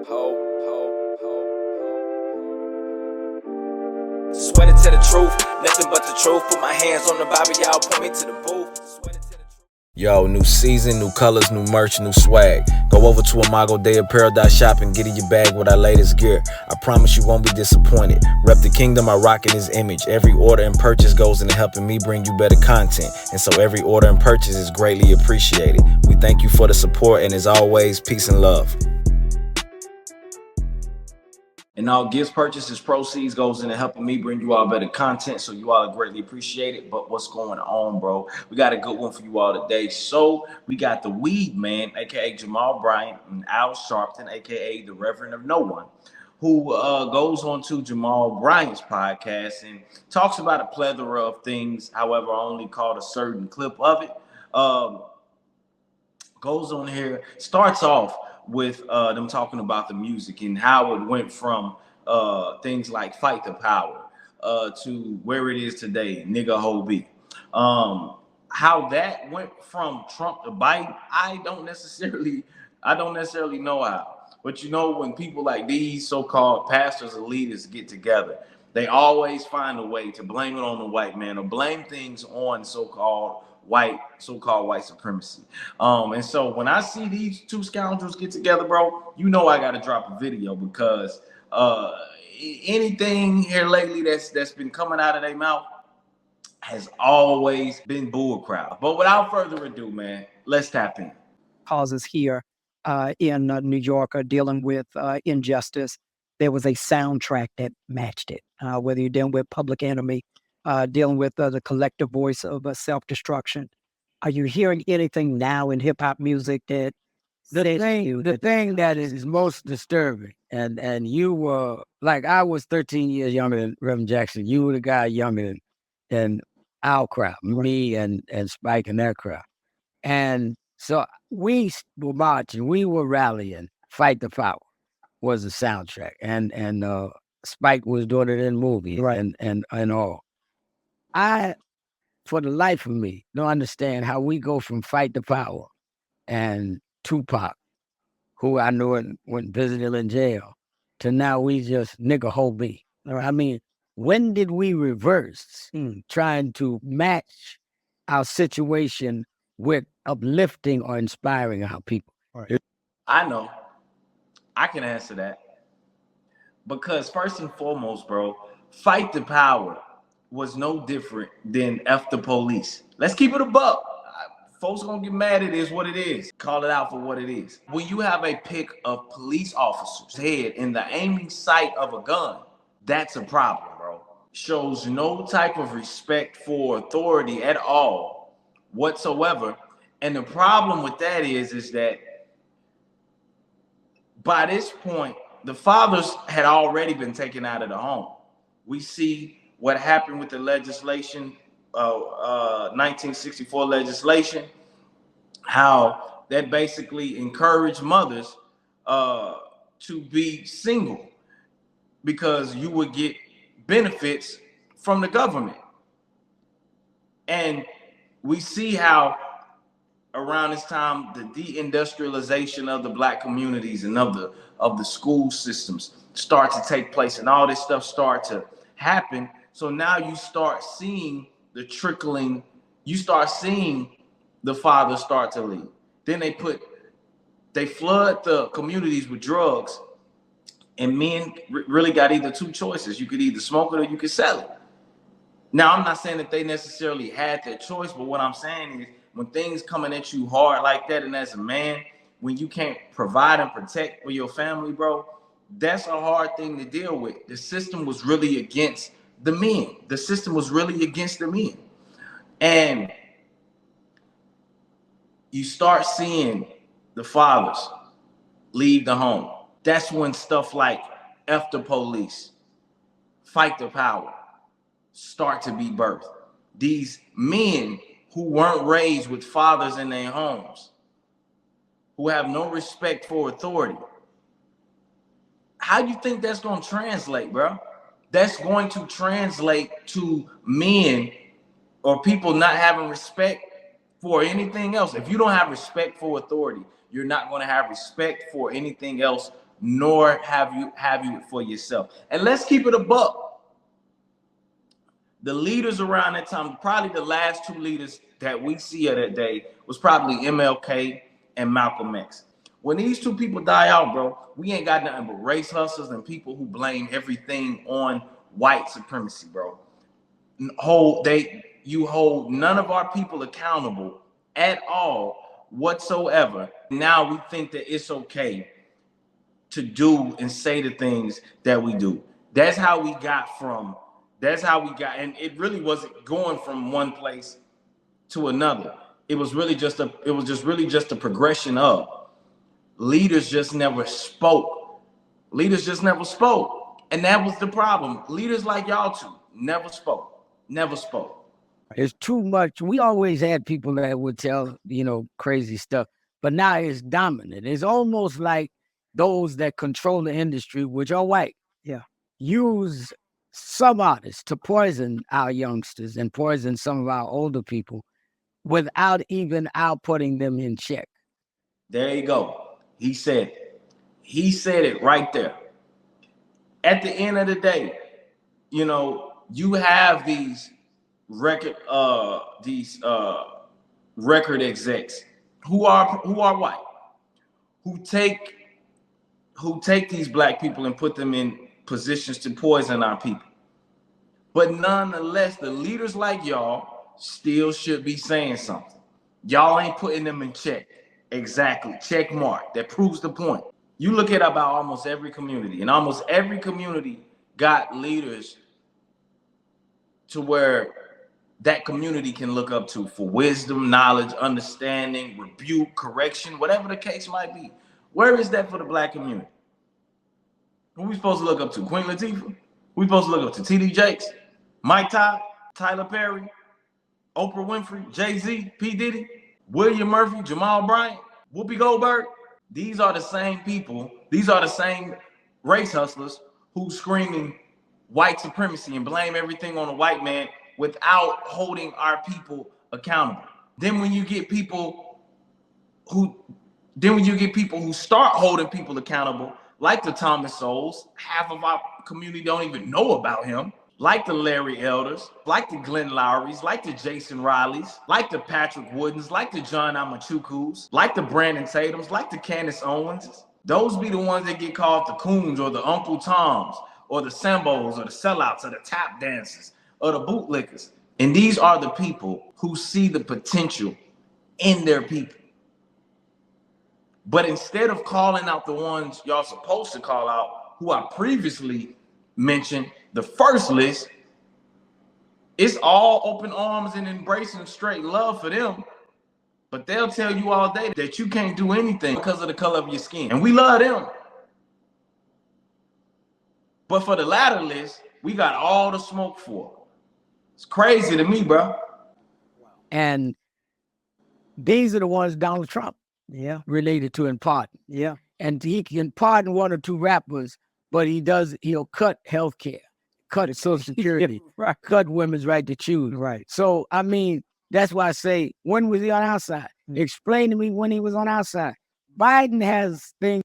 Sweating to the truth, nothing but the truth. Put my hands on the Bible, y'all point me to the booth. Yo, new season, new colors, new merch, new swag. Go over to Imago Day Apparel Shop and get in your bag with our latest gear. I promise you won't be disappointed. Rep the kingdom, I rock in his image. Every order and purchase goes into helping me bring you better content. And so every order and purchase is greatly appreciated. We thank you for the support, and as always, peace and love. And all gifts, purchases, proceeds goes into helping me bring you all better content, so you all are greatly appreciated. But what's going on, bro? We got a good one for you all today. So we got the Weed Man, aka Jamal Bryant, and Al Sharpton, aka the Reverend of No One, who goes on to Jamal Bryant's podcast and talks about a plethora of things. However, I only caught a certain clip of it. Goes on here, starts off with them talking about the music and how it went from things like Fight the Power to where it is today, Nigga Ho B. How that went from Trump to Biden, I don't necessarily know how. But you know, when people like these so-called pastors and leaders get together, they always find a way to blame it on the white man or blame things on so-called white supremacy. And so when I see these two scoundrels get together, bro, you know I got to drop a video, because anything here lately that's been coming out of their mouth has always been bullcrap. But without further ado, man, let's tap in. Causes here in New York are dealing with injustice. There was a soundtrack that matched it. Whether you're dealing with Public Enemy, dealing with the collective voice of self-destruction. Are you hearing anything now in hip-hop music that the thing that is most disturbing, and you were, like, I was 13 years younger than Reverend Jackson. You were the guy younger than our crowd, me and Spike and their crowd. And so we were marching, we were rallying. Fight the Power was the soundtrack, and Spike was doing it in movies, right, and all. I, for the life of me, don't understand how we go from Fight the Power and Tupac, who I knew and went visiting in jail, to now we just Nigga Ho B. I mean, when did we reverse trying to match our situation with uplifting or inspiring our people? Right. I know. I can answer that. Because first and foremost, bro, Fight the Power was no different than F the Police. Let's keep it a buck. Folks gonna get mad, it is what it is. Call it out for what it is. When you have a pic of police officers' head in the aiming sight of a gun, that's a problem, bro. Shows no type of respect for authority at all whatsoever. And the problem with that is that by this point, the fathers had already been taken out of the home. We see what happened with the legislation, 1964 legislation, how that basically encouraged mothers to be single because you would get benefits from the government. And we see how around this time, the deindustrialization of the Black communities and of the school systems start to take place, and all this stuff start to happen. So now you start seeing the trickling, you start seeing the fathers start to leave. Then they flood the communities with drugs, and men really got either two choices. You could either smoke it or you could sell it. Now, I'm not saying that they necessarily had that choice, but what I'm saying is, when things coming at you hard like that, and as a man, when you can't provide and protect for your family, bro, that's a hard thing to deal with. The system was really against the men. The system was really against the men. And you start seeing the fathers leave the home. That's when stuff like F the Police, Fight the Power start to be birthed. These men who weren't raised with fathers in their homes, who have no respect for authority. How do you think that's going to translate, bro? That's going to translate to men or people not having respect for anything else. If you don't have respect for authority, you're not going to have respect for anything else nor have you it for yourself. And let's keep it a buck. The leaders around that time, probably the last two leaders that we see of that day was probably MLK and Malcolm X. When these two people die out, bro, we ain't got nothing but race hustlers and people who blame everything on white supremacy, bro. You hold none of our people accountable at all whatsoever. Now we think that it's okay to do and say the things that we do. That's how we got, and it really wasn't going from one place to another. It was really just a progression of leaders just never spoke. Leaders just never spoke. And that was the problem. Leaders like y'all two never spoke. Never spoke. It's too much. We always had people that would tell, crazy stuff, but now it's dominant. It's almost like those that control the industry, which are white, use some artists to poison our youngsters and poison some of our older people without even outputting them in check. There you go. He said it. He said it right there. At the end of the day, you have these record execs who are white, who take these black people and put them in positions to poison our people. But nonetheless, the leaders like y'all still should be saying something. Y'all ain't putting them in check. Exactly. Check mark. That proves the point. You look at about almost every community, and almost every community got leaders to where that community can look up to for wisdom, knowledge, understanding, rebuke, correction, whatever the case might be. Where is that for the black community? Who we supposed to look up to? Queen Latifah? We supposed to look up to T.D. Jakes, Mike Todd, Tyler Perry, Oprah Winfrey, Jay-Z, P. Diddy, William Murphy, Jamal Bryant, Whoopi Goldberg. These are the same people. These are the same race hustlers who screaming white supremacy and blame everything on a white man without holding our people accountable. Then when you get people who start holding people accountable, like the Thomas Sowells, half of our community don't even know about him, like the Larry Elders, like the Glenn Lowrys, like the Jason Rileys, like the Patrick Woodens, like the John Amachukus, like the Brandon Tatums, like the Candace Owens. Those be the ones that get called the Coons or the Uncle Toms or the Sambos or the sellouts or the tap dancers or the bootlickers. And these are the people who see the potential in their people. But instead of calling out the ones y'all supposed to call out, who I previously mentioned, the first list, it's all open arms and embracing straight love for them. But they'll tell you all day that you can't do anything because of the color of your skin. And we love them. But for the latter list, we got all the smoke for. It's crazy to me, bro. And these are the ones Donald Trump related to in part. Yeah. And he can pardon one or two rappers, but he'll cut healthcare, cut Social Security, Right. cut women's right to choose. Right. So, I mean, that's why I say, when was he on our side? Explain to me when he was on our side. Biden has things.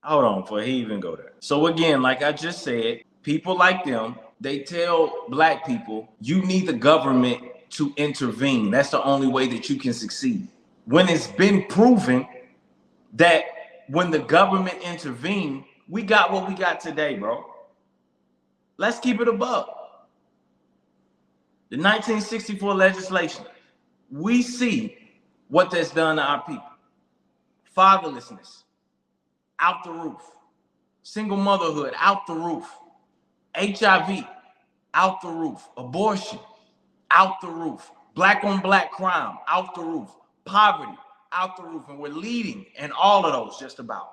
Hold on before he even go there. So again, like I just said, people like them, they tell black people, you need the government to intervene. That's the only way that you can succeed. When it's been proven that when the government intervened, we got what we got today, bro. Let's keep it above. The 1964 legislation, we see what that's done to our people. Fatherlessness, out the roof. Single motherhood, out the roof. HIV, out the roof. Abortion, out the roof. Black on black crime, out the roof. Poverty, out the roof. And we're leading in all of those just about.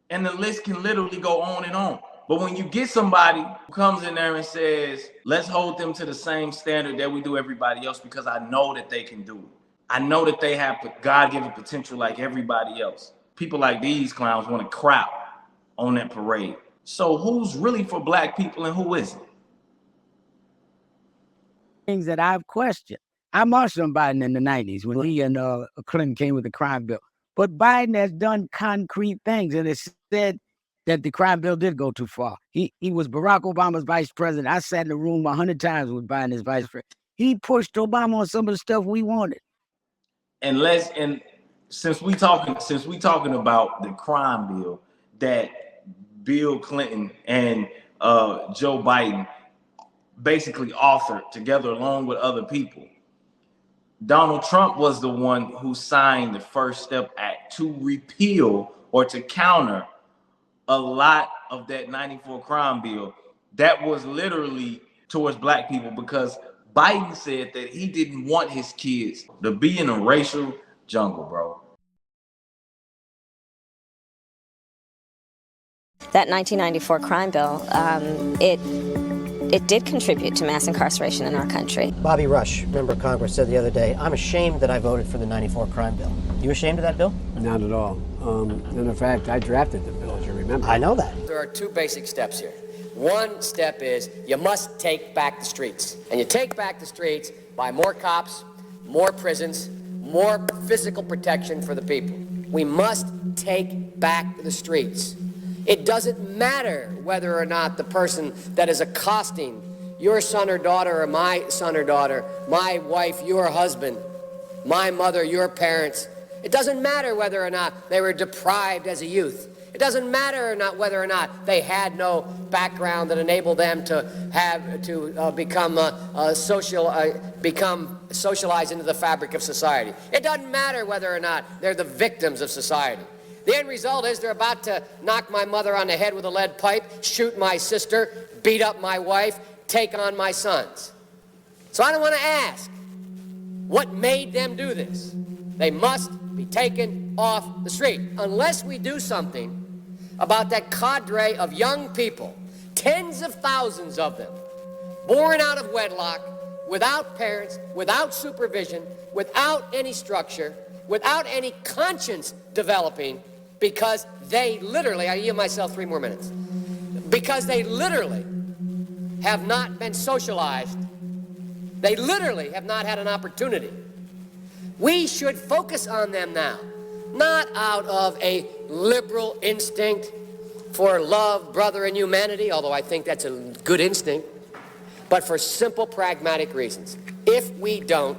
And the list can literally go on and on. But when you get somebody who comes in there and says, let's hold them to the same standard that we do everybody else, because I know that they can do it. I know that they have God-given potential like everybody else. People like these clowns want to crowd on that parade. So who's really for black people and who isn't? Things that I've questioned. I marched on Biden in the 90s when he and Clinton came with the crime bill. But Biden has done concrete things, and it's said that the crime bill did go too far. He was Barack Obama's vice president. I sat in the room 100 times with Biden as vice president. He pushed Obama on some of the stuff we wanted. And since we talking about the crime bill that Bill Clinton and Joe Biden basically authored together along with other people, Donald Trump was the one who signed the First Step Act to repeal or to counter a lot of that 94 crime bill that was literally towards black people, because Biden said that he didn't want his kids to be in a racial jungle, bro. That 1994 crime bill, it did contribute to mass incarceration in our country. Bobby Rush, member of Congress, said the other day, "I'm ashamed that I voted for the 94 crime bill." You ashamed of that bill? Not at all. And in fact, I drafted the bill, as you remember. I know that. There are two basic steps here. One step is you must take back the streets. And you take back the streets by more cops, more prisons, more physical protection for the people. We must take back the streets. It doesn't matter whether or not the person that is accosting your son or daughter or my son or daughter, my wife, your husband, my mother, your parents. It doesn't matter whether or not they were deprived as a youth. It doesn't matter or not whether or not they had no background that enabled them to become socialized into the fabric of society. It doesn't matter whether or not they're the victims of society. The end result is they're about to knock my mother on the head with a lead pipe, shoot my sister, beat up my wife, take on my sons. So I don't want to ask what made them do this. They must be taken off the street. Unless we do something about that cadre of young people, tens of thousands of them, born out of wedlock, without parents, without supervision, without any structure, without any conscience developing, because they literally, I yield myself 3 more minutes, because they literally have not been socialized. They literally have not had an opportunity. We should focus on them now, not out of a liberal instinct for love, brother, and humanity, although I think that's a good instinct, but for simple, pragmatic reasons. If we don't,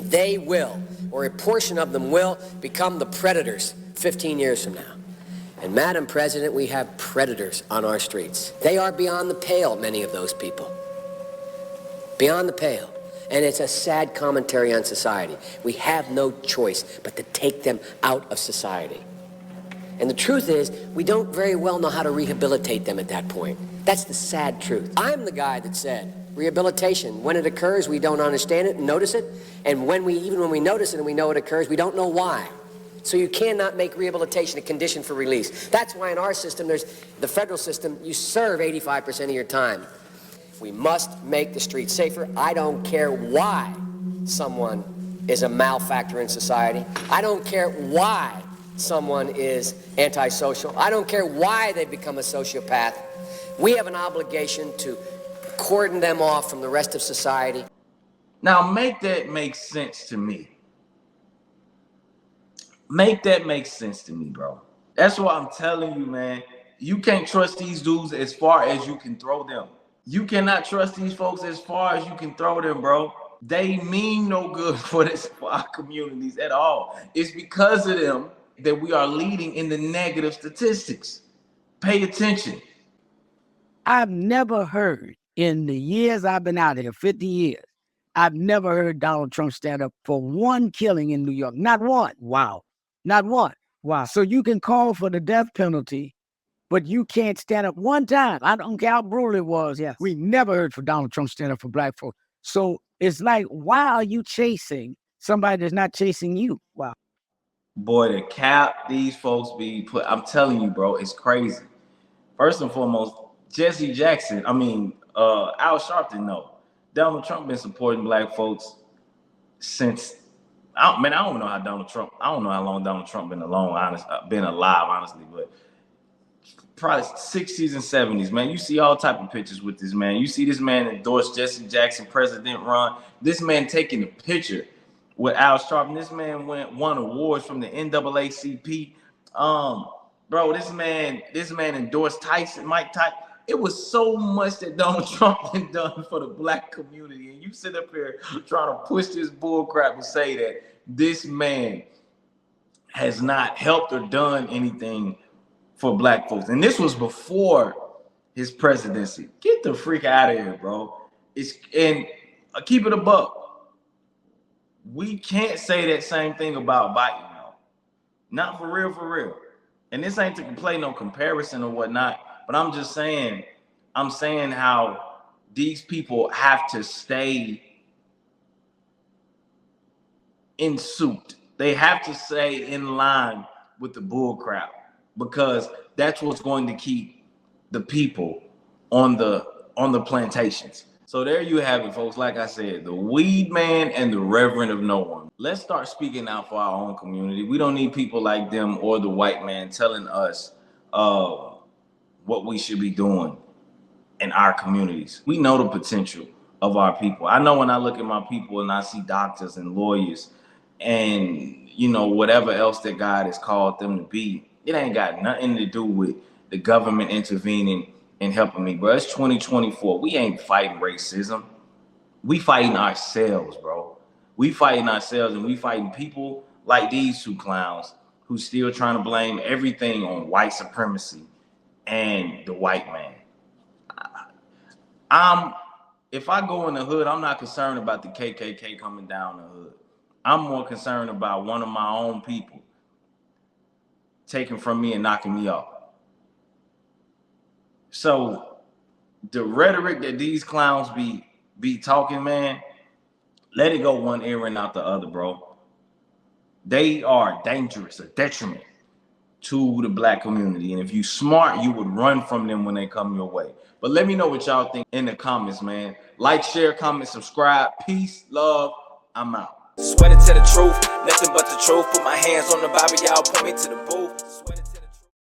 they will, or a portion of them will, become the predators 15 years from now. And Madam President, we have predators on our streets. They are beyond the pale, many of those people. Beyond the pale. And it's a sad commentary on society. We have no choice but to take them out of society. And the truth is, we don't very well know how to rehabilitate them at that point. That's the sad truth. I'm the guy that said, rehabilitation, when it occurs, we don't understand it and notice it. And even when we notice it and we know it occurs, we don't know why. So you cannot make rehabilitation a condition for release. That's why in our system, there's the federal system, you serve 85% of your time. We must make the streets safer. I don't care why someone is a malfactor in society. I don't care why someone is antisocial. I don't care why they become a sociopath. We have an obligation to cordon them off from the rest of society. Now make that make sense to me. Make that make sense to me, bro. That's what I'm telling you, man. You can't trust these dudes as far as you can throw them. You cannot trust these folks as far as you can throw them, bro. They mean no good for our communities at all. It's because of them that we are leading in the negative statistics. Pay attention. I've never heard in the years I've been out here, 50 years, I've never heard Donald Trump stand up for one killing in New York. Not one. Wow. Not one. Wow. So you can call for the death penalty, but you can't stand up one time. I don't care how brutal it was. Yes. We never heard for Donald Trump stand up for black folks. So it's like, why are you chasing somebody that's not chasing you? Wow. Boy, the cap these folks be put, I'm telling you, bro, it's crazy. First and foremost, Jesse Jackson, Al Sharpton, no. Donald Trump been supporting black folks since, I don't know how long Donald Trump been alive, honestly, but probably 60s and 70s, man. You see all type of pictures with this man. You see this man endorse Jesse Jackson president run. This man taking a picture with Al Sharpton. This man won awards from the NAACP. Bro, this man endorsed Mike Tyson. It was so much that Donald Trump had done for the black community, and you sit up here trying to push this bull crap and say that this man has not helped or done anything for black folks. And this was before his presidency. Get the freak out of here, bro. Keep it a buck. We can't say that same thing about Biden, though. Not for real, for real. And this ain't to play no comparison or whatnot, but I'm just saying, how these people have to stay in suit. They have to stay in line with the bull crap, because that's what's going to keep the people on the plantations. So there you have it, folks. Like I said, the weed man and the reverend of no one. Let's start speaking out for our own community. We don't need people like them or the white man telling us what we should be doing in our communities. We know the potential of our people. I know when I look at my people and I see doctors and lawyers and, you know, whatever else that God has called them to be, it ain't got nothing to do with the government intervening and helping me, bro. It's 2024. We ain't fighting racism. We fighting ourselves, bro. We fighting ourselves, and we fighting people like these two clowns who still trying to blame everything on white supremacy and the white man. If I go in the hood, I'm not concerned about the KKK coming down the hood. I'm more concerned about one of my own people taking from me and knocking me off. So the rhetoric that these clowns be talking, man, let it go one ear and out the other, bro. They are dangerous, a detriment to the black community. And if you smart, you would run from them when they come your way. But let me know what y'all think in the comments, man. Like, share, comment, subscribe. Peace, love. I'm out. Sweater to the truth, nothing but the truth. Put my hands on the Bible, y'all point me to the booth.